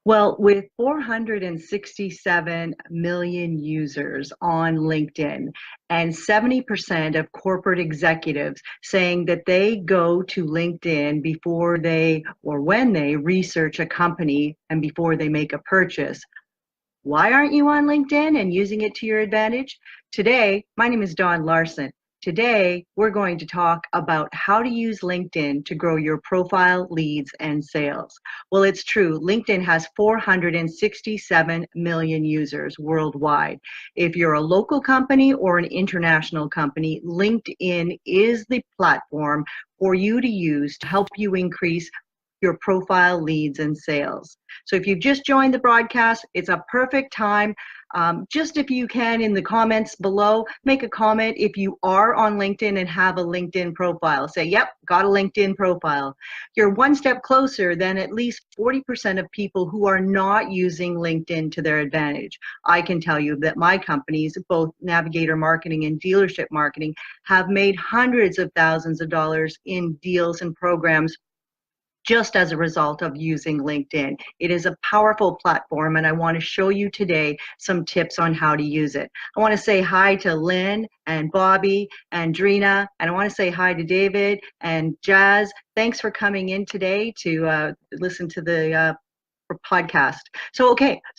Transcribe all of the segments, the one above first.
Well, with 467 million users on LinkedIn and 70% of corporate executives saying that they go to LinkedIn before they or when they research a company and before they make a purchase, why aren't you on LinkedIn and using it to your advantage? Today, my name is Dawn Larson. Today, we're going to talk about how to use LinkedIn to grow your profile, leads, and sales. Well, it's true. LinkedIn has 467 million users worldwide. If you're a local company or an international company, LinkedIn is the platform for you to use to help you increase your profile, leads, and sales. So if you've just joined the broadcast, it's a perfect time. Just if you can, in the comments below, make a comment if you are on LinkedIn and have a LinkedIn profile. Say, yep, got a LinkedIn profile. You're one step closer than at least 40% of people who are not using LinkedIn to their advantage. I can tell you that my companies, both Navigator Marketing and Dealership Marketing, have made hundreds of thousands of dollars in deals and programs just as a result of using LinkedIn. It is a powerful platform, and I want to show you today some tips on how to use it. I want to say hi to Lynn and Bobby and Drina, and I want to say hi to David and Jazz. Thanks for coming in today to listen to the podcast. So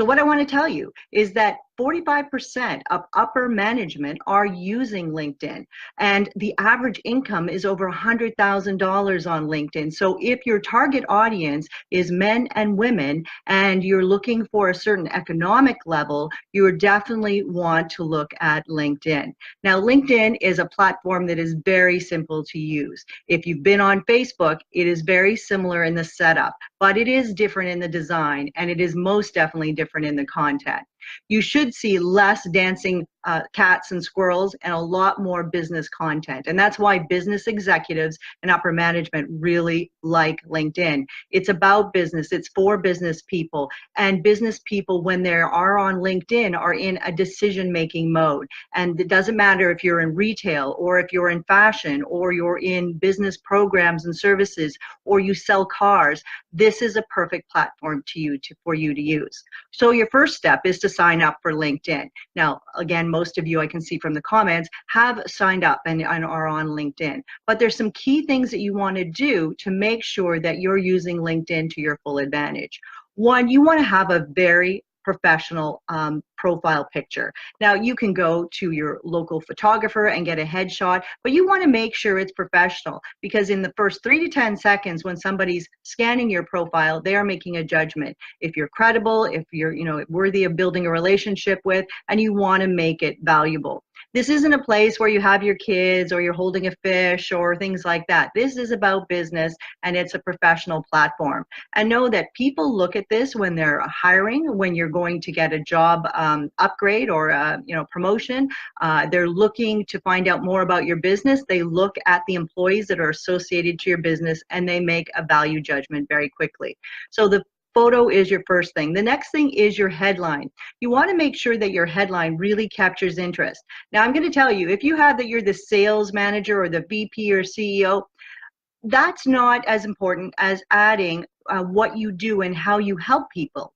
what I want to tell you is that 45% of upper management are using LinkedIn, and the average income is over $100,000 on LinkedIn. So if your target audience is men and women and you're looking for a certain economic level, you would definitely want to look at LinkedIn. Now, LinkedIn is a platform that is very simple to use. If you've been on Facebook, it is very similar in the setup, but it is different in the design, and it is most definitely different in the content. You should see less dancing cats and squirrels and a lot more business content. And that's why business executives and upper management really like LinkedIn. It's about business. It's for business people. And business people, when they are on LinkedIn, are in a decision-making mode. And it doesn't matter if you're in retail or if you're in fashion or you're in business programs and services or you sell cars. This is a perfect platform for you to use. So your first step is to sign up for LinkedIn. Now, again, most of you, I can see from the comments, have signed up and are on LinkedIn. But there's some key things that you want to do to make sure that you're using LinkedIn to your full advantage. One, you want to have a very professional profile picture. Now, you can go to your local photographer and get a headshot, but you want to make sure it's professional, because in the first 3 to 10 seconds when somebody's scanning your profile, they are making a judgment if you're credible, if you're worthy of building a relationship with, and you want to make it valuable. This isn't a place where you have your kids or you're holding a fish or things like that. This is about business, and it's a professional platform. And know that people look at this when they're hiring, when you're going to get a job upgrade or promotion. They're looking to find out more about your business. They look at the employees that are associated to your business, and they make a value judgment very quickly. So the photo is your first thing. The next thing is your headline. You want to make sure that your headline really captures interest. Now, I'm going to tell you, if you have that you're the sales manager or the VP or CEO, that's not as important as adding what you do and how you help people.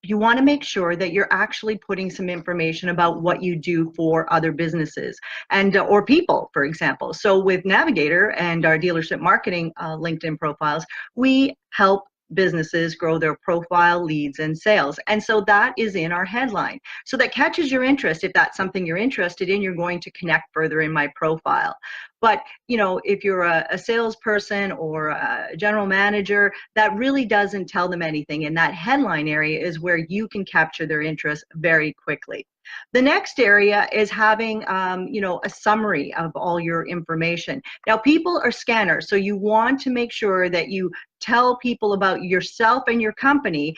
You want to make sure that you're actually putting some information about what you do for other businesses and or people, for example. So with Navigator and our dealership marketing LinkedIn profiles, we help businesses grow their profile, leads, and sales. And so that is in our headline. So that catches your interest. If that's something you're interested in, you're going to connect further in my profile. But, if you're a salesperson or a general manager, that really doesn't tell them anything. And that headline area is where you can capture their interest very quickly. The next area is having, a summary of all your information. Now, people are scanners, so you want to make sure that you tell people about yourself and your company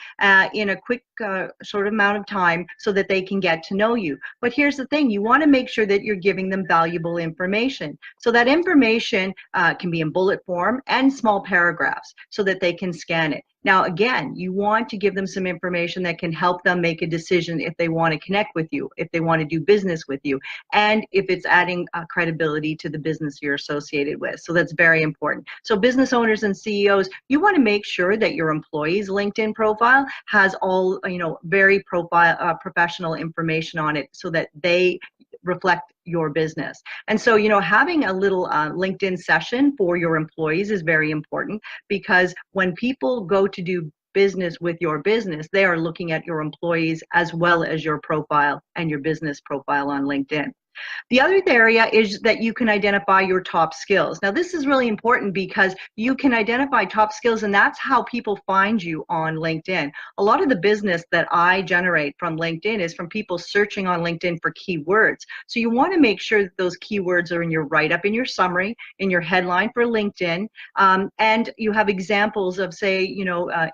in a quick sort of amount of time so that they can get to know you. But here's the thing, you want to make sure that you're giving them valuable information. So that information can be in bullet form and small paragraphs so that they can scan it. Now, again, you want to give them some information that can help them make a decision if they want to connect with you, if they want to do business with you, and if it's adding credibility to the business you're associated with. So that's very important. So business owners and CEOs, you want to make sure that your employees' LinkedIn profile has all, very professional information on it so that they reflect your business. And so, having a little LinkedIn session for your employees is very important, because when people go to do business with your business, they are looking at your employees as well as your profile and your business profile on LinkedIn. The other area is that you can identify your top skills. Now, this is really important because you can identify top skills, and that's how people find you on LinkedIn. A lot of the business that I generate from LinkedIn is from people searching on LinkedIn for keywords. So you want to make sure that those keywords are in your write-up, in your summary, in your headline for LinkedIn, and you have examples of, say,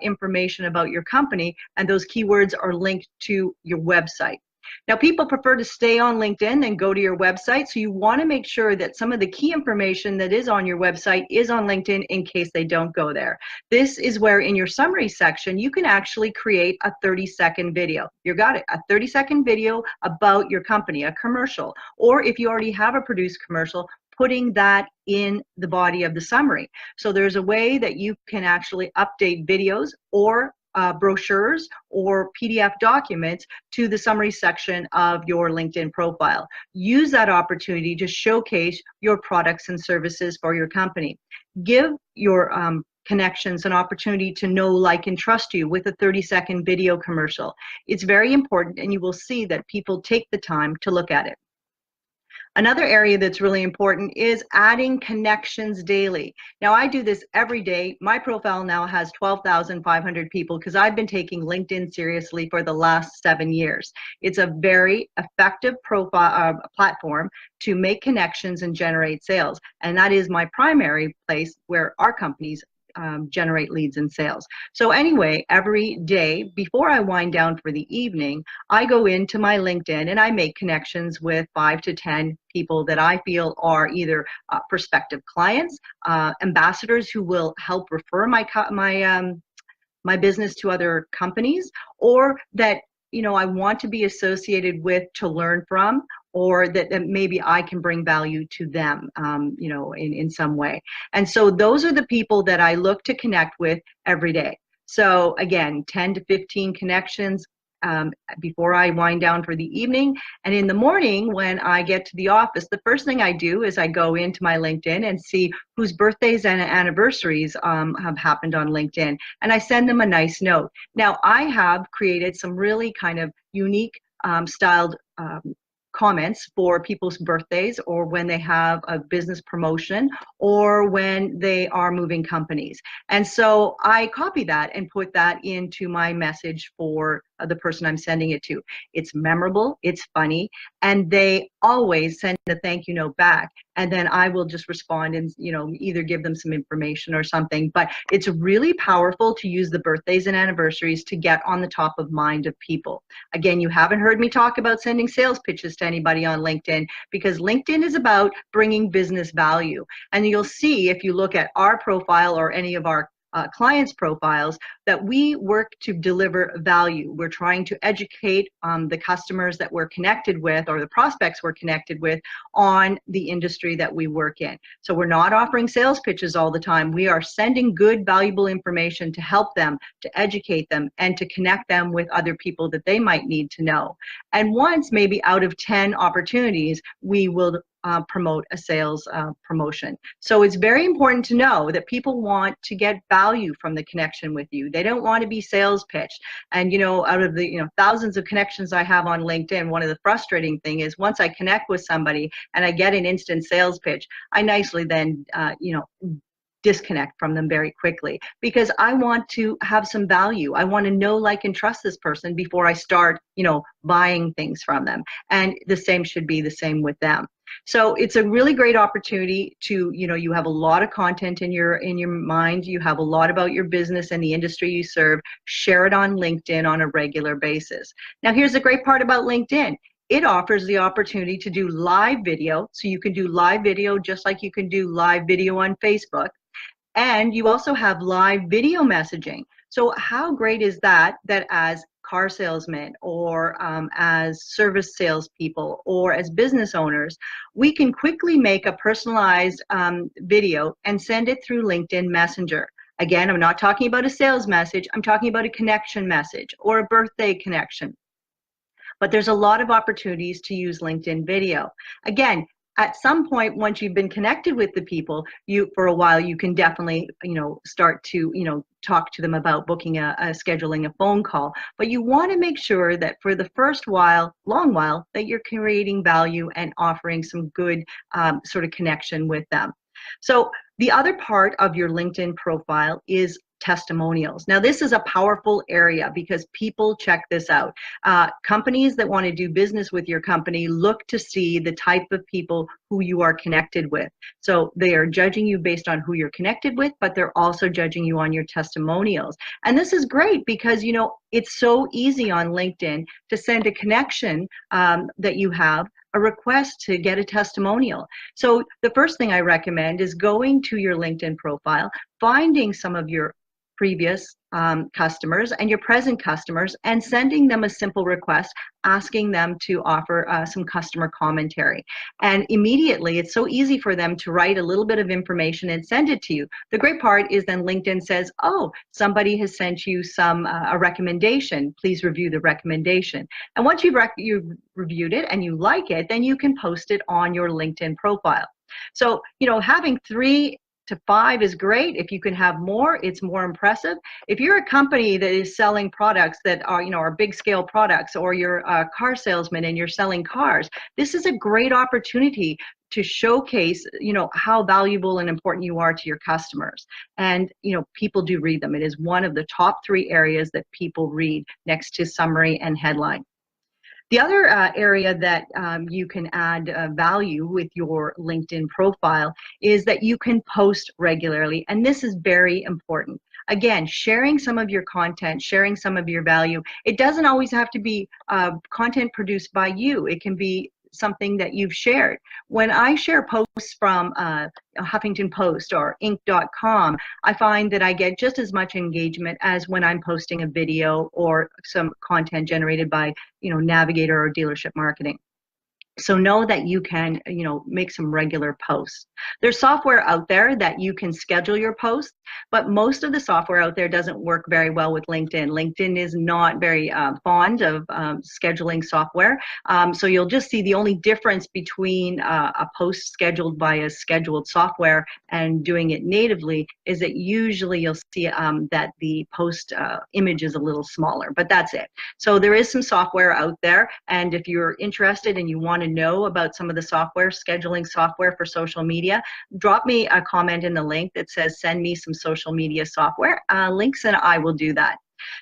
information about your company, and those keywords are linked to your website. Now, people prefer to stay on LinkedIn than go to your website, so you want to make sure that some of the key information that is on your website is on LinkedIn in case they don't go there. This is where in your summary section, you can actually create a 30-second video. You got it, a 30-second video about your company, a commercial. Or if you already have a produced commercial, putting that in the body of the summary. So there's a way that you can actually update videos or brochures or PDF documents to the summary section of your LinkedIn profile. Use that opportunity to showcase your products and services for your company. Give your connections an opportunity to know, like, and trust you with a 30-second video commercial. It's very important, and you will see that people take the time to look at it. Another area that's really important is adding connections daily. Now, I do this every day. My profile now has 12,500 people because I've been taking LinkedIn seriously for the last 7 years. It's a very effective platform to make connections and generate sales. And that is my primary place where our companies generate leads and sales. So anyway, every day before I wind down for the evening, I go into my LinkedIn and I make connections with 5 to 10 people that I feel are either prospective clients, ambassadors who will help refer my business to other companies, or that I want to be associated with to learn from, or that maybe I can bring value to them, in some way. And so those are the people that I look to connect with every day. So again, 10 to 15 connections before I wind down for the evening. And in the morning, when I get to the office, the first thing I do is I go into my LinkedIn and see whose birthdays and anniversaries have happened on LinkedIn. And I send them a nice note. Now, I have created some really kind of unique styled comments for people's birthdays, or when they have a business promotion, or when they are moving companies. And so I copy that and put that into my message for the person I'm sending it to. It's memorable, it's funny, and they always send a thank you note back. And then I will just respond and either give them some information or something. But it's really powerful to use the birthdays and anniversaries to get on the top of mind of people. Again, you haven't heard me talk about sending sales pitches to anybody on LinkedIn, because LinkedIn is about bringing business value. And you'll see, if you look at our profile or any of our clients' profiles, that we work to deliver value. We're trying to educate the customers that we're connected with, or the prospects we're connected with, on the industry that we work in. So we're not offering sales pitches all the time. We are sending good, valuable information to help them, to educate them, and to connect them with other people that they might need to know. And once, maybe out of 10 opportunities, we will promote a sales promotion. So it's very important to know that people want to get value from the connection with you. They don't want to be sales pitched. And out of the thousands of connections I have on LinkedIn, one of the frustrating thing is, once I connect with somebody and I get an instant sales pitch, I nicely then disconnect from them very quickly, because I want to have some value. I want to know, like, and trust this person before I start buying things from them. And the same should be the same with them. So it's a really great opportunity to, you have a lot of content in your mind. You have a lot about your business and the industry you serve. Share it on LinkedIn on a regular basis. Now, here's the great part about LinkedIn. it offers the opportunity to do live video. So you can do live video just like you can do live video on Facebook. And you also have live video messaging. So how great is that, that as car salesmen or as service salespeople or as business owners, we can quickly make a personalized video and send it through LinkedIn Messenger. Again, I'm not talking about a sales message. I'm talking about a connection message or a birthday connection. But there's a lot of opportunities to use LinkedIn video. Again, at some point, once you've been connected with the people, you for a while, you can definitely, start to, talk to them about booking scheduling a phone call. But you want to make sure that for the first long while, that you're creating value and offering some good sort of connection with them. So the other part of your LinkedIn profile is testimonials. Now, this is a powerful area because people check this out. Companies that want to do business with your company look to see the type of people who you are connected with. So they are judging you based on who you're connected with, but they're also judging you on your testimonials. And this is great because, it's so easy on LinkedIn to send a connection that you have a request to get a testimonial. So the first thing I recommend is going to your LinkedIn profile, finding some of your previous customers and your present customers and sending them a simple request asking them to offer some customer commentary. And immediately it's so easy for them to write a little bit of information and send it to you. The great part is then LinkedIn says, oh, somebody has sent you a recommendation. Please review the recommendation. And once you've reviewed it and you like it, then you can post it on your LinkedIn profile. So, having 3 to 5 is great. If you can have more, it's more impressive. If you're a company that is selling products that are big scale products, or you're a car salesman and you're selling cars, this is a great opportunity to showcase, how valuable and important you are to your customers. And, people do read them. It is one of the top 3 areas that people read next to summary and headline. The other area that you can add value with your LinkedIn profile is that you can post regularly, and this is very important. Again, sharing some of your content, sharing some of your value. It doesn't always have to be content produced by you. It can be something that you've shared. When I share posts from Huffington Post or Inc.com, I find that I get just as much engagement as when I'm posting a video or some content generated by, Navigator or Dealership Marketing. So know that you can, make some regular posts. There's software out there that you can schedule your posts, but most of the software out there doesn't work very well with LinkedIn. LinkedIn is not very fond of scheduling software. So you'll just see the only difference between a post scheduled by a scheduled software and doing it natively is that usually you'll see that the post image is a little smaller, but that's it. So there is some software out there, and if you're interested and you want to know about some of the scheduling software for social media, drop me a comment in the link that says send me some social media software links, and I will do that.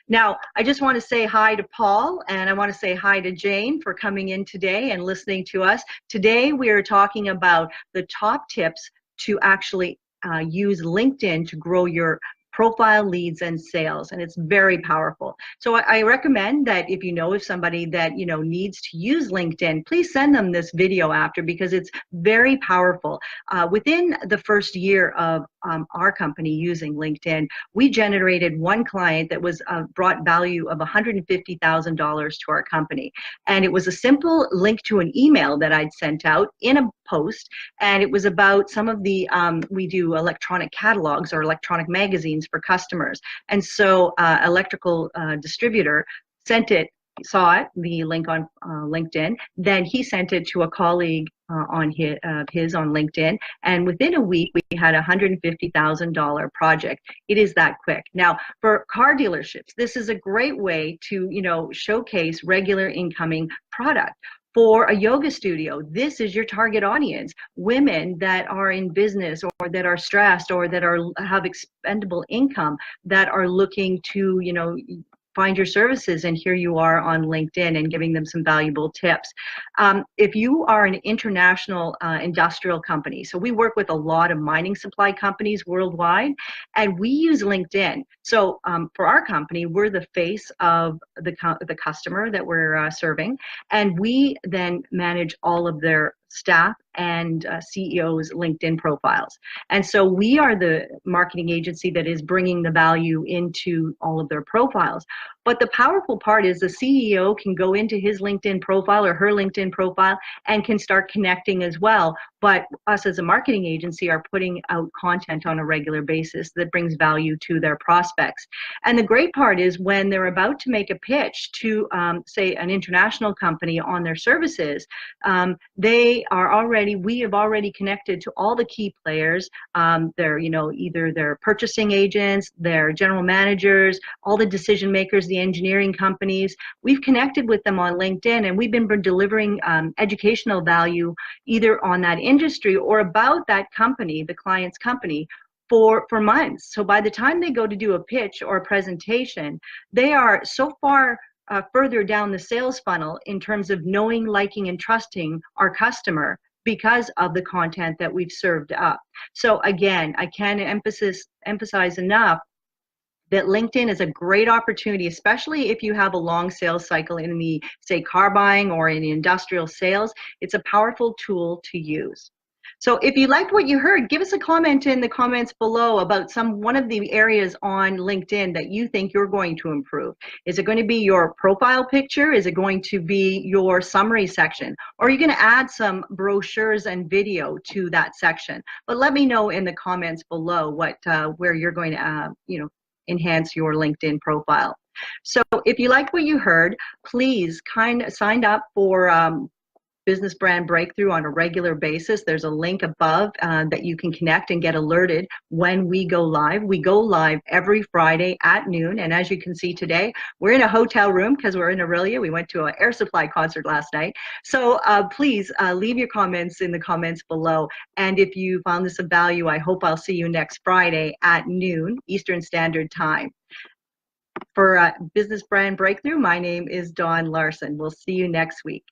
Now, I just want to say hi to Paul, and I want to say hi to Jane for coming in today and listening to us. Today we are talking about the top tips to actually use LinkedIn to grow your profile, leads, and sales, and it's very powerful. So I recommend that if you know of somebody that needs to use LinkedIn, please send them this video after, because it's very powerful. Within the first year of our company using LinkedIn, we generated one client that was brought value of $150,000 to our company, and it was a simple link to an email that I'd sent out in a post, and it was about some of the we do electronic catalogs or electronic magazines for customers, and so electrical distributor saw it, the link on LinkedIn. Then he sent it to a colleague on his on LinkedIn, and within a week we had a $150,000 project. It is that quick. Now, for car dealerships, this is a great way to showcase regular incoming product. For a yoga studio, this is your target audience: women that are in business or that are stressed or that have expendable income, that are looking to find your services, and here you are on LinkedIn and giving them some valuable tips. If you are an international industrial company, so we work with a lot of mining supply companies worldwide, and we use LinkedIn. So for our company, we're the face of the customer that we're serving, and we then manage all of their staff and CEOs' LinkedIn profiles. And so we are the marketing agency that is bringing the value into all of their profiles. But the powerful part is the CEO can go into his LinkedIn profile or her LinkedIn profile and can start connecting as well. But us as a marketing agency are putting out content on a regular basis that brings value to their prospects. And the great part is when they're about to make a pitch to, say, an international company on their services, we have already connected to all the key players. They're, either their purchasing agents, their general managers, all the decision makers, the engineering companies. We've connected with them on LinkedIn, and we've been delivering educational value either on that industry or about that company, the client's company, for months. So by the time they go to do a pitch or a presentation, they are so far further down the sales funnel in terms of knowing, liking, and trusting our customer because of the content that we've served up. So again, I can't emphasize enough that LinkedIn is a great opportunity, especially if you have a long sales cycle in the, say, car buying or in industrial sales. It's a powerful tool to use. So if you liked what you heard, give us a comment in the comments below about one of the areas on LinkedIn that you think you're going to improve. Is it going to be your profile picture? Is it going to be your summary section? Or are you going to add some brochures and video to that section? But let me know in the comments below where you're going to enhance your LinkedIn profile. So if you liked what you heard, please sign up for Business Brand Breakthrough on a regular basis. There's a link above that you can connect and get alerted when we go live. We go live every Friday at noon, and as you can see today, we're in a hotel room because we're in Aurelia. We went to an Air Supply concert last night. So please leave your comments in the comments below, and if you found this of value, I hope I'll see you next Friday at noon Eastern Standard Time. For Business Brand Breakthrough, my name is Dawn Larson. We'll see you next week.